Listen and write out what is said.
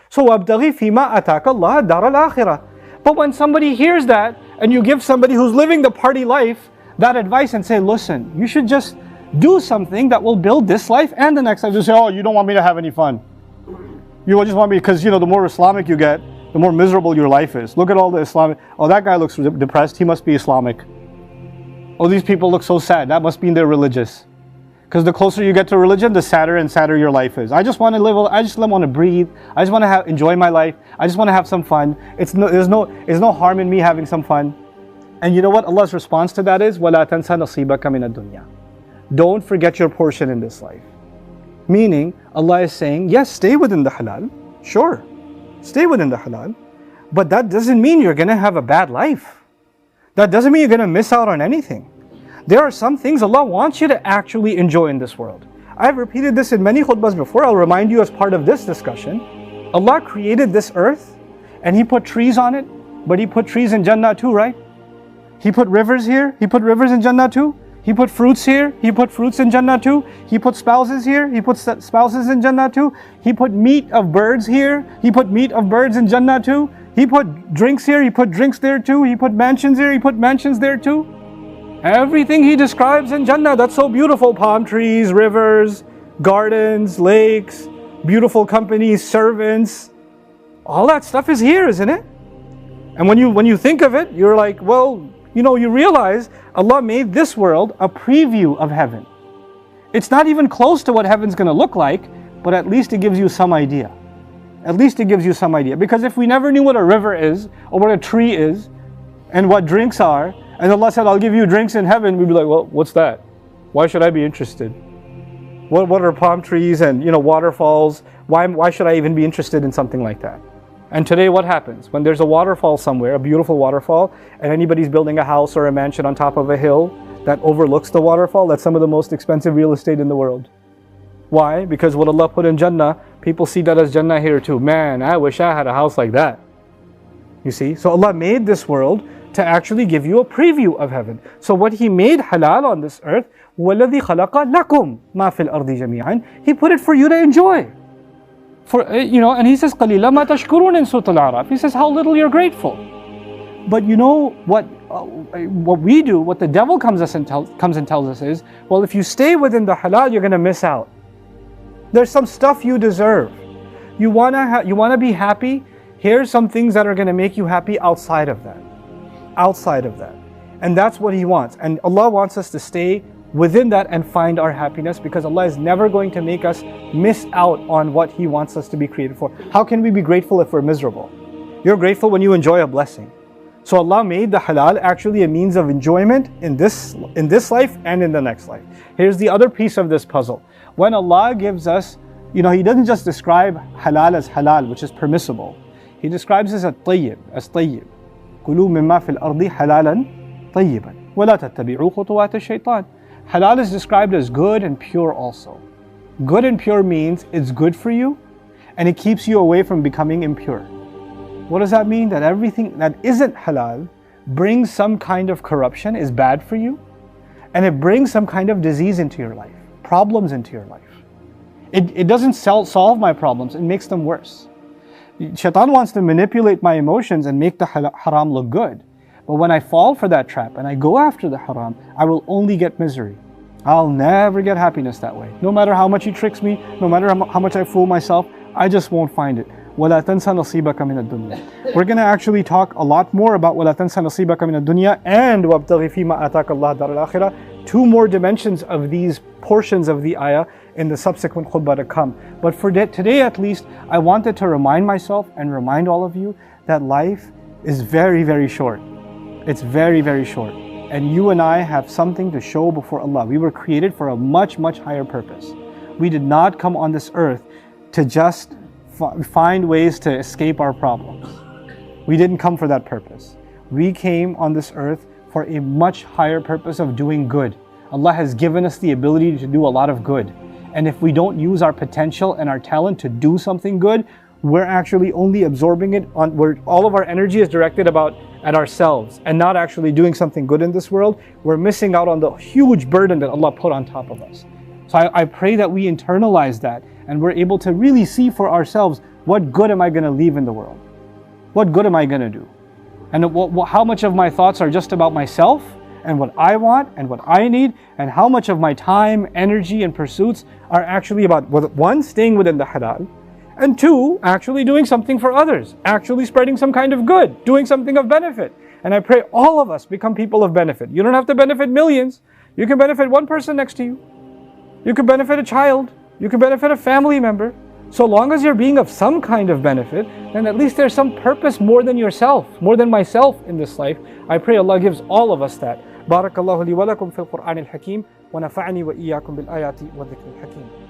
So وَابْتَغِي فِيمَا أَتَاكَ اللَّهَ دَارَ الْآخِرَةِ. But when somebody hears that, and you give somebody who's living the party life that advice and say, listen, you should just do something that will build this life and the next life. You say, oh, you don't want me to have any fun. You just want me, because the more Islamic you get, the more miserable your life is. Look at all the Islamic, oh, that guy looks depressed, he must be Islamic. Oh, these people look so sad, that must mean they're religious. Because the closer you get to religion, the sadder and sadder your life is. I just want to live, I just want to breathe, I just want to enjoy my life, I just want to have some fun. There's no harm in me having some fun. And you know what Allah's response to that is? وَلَا تَنْسَ نَصِيبَكَ مِنَ الدُّنْيَا. Don't forget your portion in this life. Meaning, Allah is saying, yes, stay within the halal. Sure, stay within the halal. But that doesn't mean you're going to have a bad life. That doesn't mean you're going to miss out on anything. There are some things Allah wants you to actually enjoy in this world. I've repeated this in many khutbahs before. I'll remind you as part of this discussion. Allah created this earth and He put trees on it, but He put trees in Jannah too, right? He put rivers here, He put rivers in Jannah too. He put fruits here, He put fruits in Jannah too. He put spouses here, He put spouses in Jannah too. He put meat of birds here, He put meat of birds in Jannah too. He put drinks here, He put drinks there too. He put mansions here, He put mansions there too. Everything He describes in Jannah, that's so beautiful. Palm trees, rivers, gardens, lakes, beautiful companies, servants. All that stuff is here, isn't it? And when you think of it, you're like, well, you realize Allah made this world a preview of heaven. It's not even close to what heaven's going to look like, but at least it gives you some idea. At least it gives you some idea. Because if we never knew what a river is, or what a tree is, and what drinks are, and Allah said, I'll give you drinks in heaven, we'd be like, well, what's that? Why should I be interested? What are palm trees and waterfalls? Why should I even be interested in something like that? And today what happens? When there's a waterfall somewhere, a beautiful waterfall, and anybody's building a house or a mansion on top of a hill that overlooks the waterfall, that's some of the most expensive real estate in the world. Why? Because what Allah put in Jannah, people see that as Jannah here too. Man, I wish I had a house like that. You see? So Allah made this world to actually give you a preview of heaven. So what He made halal on this earth, وَالَّذِي خَلَقَ لَكُمْ مَا فِي الْأَرْضِ جَمِيعًا. He put it for you to enjoy. And He says, قَلِيلًا مَا تَشْكُرُونَ in Surah Al-A'raf. He says, how little you're grateful. But what we do, what the devil comes and tells us is, well, if you stay within the halal, you're going to miss out. There's some stuff you deserve. You want to be happy? Here's some things that are going to make you happy outside of that. Outside of that. And that's what He wants. And Allah wants us to stay within that and find our happiness, because Allah is never going to make us miss out on what He wants us to be created for. How can we be grateful if we're miserable? You're grateful when you enjoy a blessing. So Allah made the halal actually a means of enjoyment in this life and in the next life. Here's the other piece of this puzzle. When Allah gives us, He doesn't just describe halal as halal, which is permissible. He describes it as tayyib, كُلُوا مِمَّا فِي الْأَرْضِ حَلَالًا طَيِّبًا وَلَا تَتَّبِعُوا خُطُوَاتِ الشَّيْطَانِ. Halal is described as good and pure also. Good and pure means it's good for you and it keeps you away from becoming impure. What does that mean? That everything that isn't halal brings some kind of corruption, is bad for you, and it brings some kind of disease into your life, problems into your life. It doesn't solve my problems, it makes them worse. Shaitan wants to manipulate my emotions and make the haram look good. But when I fall for that trap and I go after the haram, I will only get misery. I'll never get happiness that way. No matter how much He tricks me, no matter how much I fool myself, I just won't find it. وَلَا تَنْسَ نَصِيبَكَ مِنَ الدُّنْيَا. We're going to actually talk a lot more about وَلَا تَنْسَ نَصِيبَكَ مِنَ الدُّنْيَا and وَابْتَغِ فِي مَا آتَاكَ اللَّهُ دَارَ الْآخِرَةِ. Two more dimensions of these portions of the ayah in the subsequent khutbah to come. But for today at least, I wanted to remind myself and remind all of you that life is very, very short. It's very, very short. And you and I have something to show before Allah. We were created for a much, much higher purpose. We did not come on this earth to just find ways to escape our problems. We didn't come for that purpose. We came on this earth for a much higher purpose of doing good. Allah has given us the ability to do a lot of good. And if we don't use our potential and our talent to do something good, we're actually only absorbing it on where all of our energy is directed at ourselves and not actually doing something good in this world. We're missing out on the huge burden that Allah put on top of us. So I pray that we internalize that and we're able to really see for ourselves what good am I going to leave in the world? What good am I going to do? And how much of my thoughts are just about myself and what I want and what I need, and how much of my time, energy, and pursuits are actually about, one, staying within the halal, and two, actually doing something for others, actually spreading some kind of good, doing something of benefit. And I pray all of us become people of benefit. You don't have to benefit millions. You can benefit one person next to you. You can benefit a child. You can benefit a family member. So long as you're being of some kind of benefit, then at least there's some purpose more than yourself, more than myself in this life. I pray Allah gives all of us that. بارك الله لي ولكم في القرآن الحكيم ونفعني وإياكم بالآيات والذكر الحكيم.